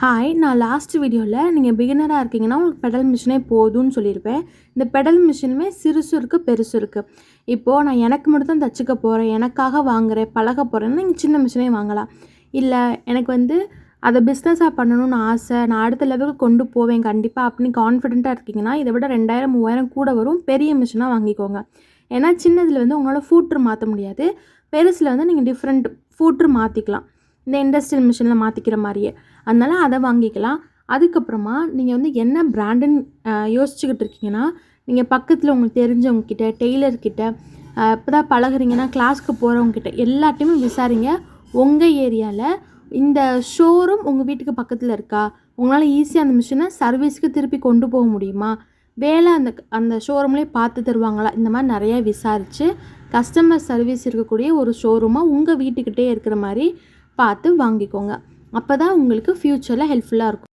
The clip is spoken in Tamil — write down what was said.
ஹாய், நான் லாஸ்ட் வீடியோவில் நீங்கள் பிகினராக இருக்கீங்கன்னா உங்களுக்கு பெடல் மிஷினே போதும்னு சொல்லியிருப்பேன். இந்த பெடல் மிஷினுமே சிறுசும் இருக்குது, பெருசும் இருக்குது. இப்போது நான் எனக்கு மட்டும் தான் தச்சுக்க போகிறேன், எனக்காக வாங்குகிறேன், பழக போகிறேன்னா நீங்கள் சின்ன மிஷினே வாங்கலாம். இல்லை எனக்கு அதை பிஸ்னஸாக பண்ணணும்னு ஆசை, நான் அடுத்த லெவலுக்கு கொண்டு போவேன் கண்டிப்பாக அப்படின்னு கான்ஃபிடென்ட்டாக இருக்கீங்கன்னா இதை விட 2000 3000 கூட வரும், பெரிய மிஷினாக வாங்கிக்கோங்க. ஏன்னா சின்னதில் உங்களால் ஃபூட்ரு மாற்ற முடியாது, பெருசில் நீங்கள் டிஃப்ரெண்ட் ஃபூட்ரு மாற்றிக்கலாம், இந்த இண்டஸ்ட்ரியல் மிஷினில் மாற்றிக்கிற மாதிரியே. அதனால் அதை வாங்கிக்கலாம். அதுக்கப்புறமா நீங்கள் என்ன பிராண்டுன்னு யோசிச்சுக்கிட்டு இருக்கீங்கன்னா, நீங்கள் பக்கத்தில் உங்களுக்கு தெரிஞ்சவங்கக்கிட்ட, டெய்லர்கிட்ட, இப்போ தான் பழகுறீங்கன்னா கிளாஸ்க்கு போகிறவங்கக்கிட்ட எல்லாத்தையுமே விசாரிங்க. உங்கள் ஏரியாவில் இந்த ஷோரூம் உங்கள் வீட்டுக்கு பக்கத்தில் இருக்கா? உங்களால் ஈஸியாக அந்த மிஷினை சர்வீஸ்க்கு திருப்பி கொண்டு போக முடியுமா? வேலை அந்த ஷோரூம்லேயே பார்த்து தருவாங்களா? இந்த மாதிரி நிறையா விசாரித்து கஸ்டமர் சர்வீஸ் இருக்கக்கூடிய ஒரு ஷோரூமாக உங்கள் வீட்டுக்கிட்டே இருக்கிற மாதிரி பார்த்து வாங்கிக்கோங்க. அப்போ தான் உங்களுக்கு ஃப்யூச்சரில் ஹெல்ப்ஃபுல்லாக இருக்கும்.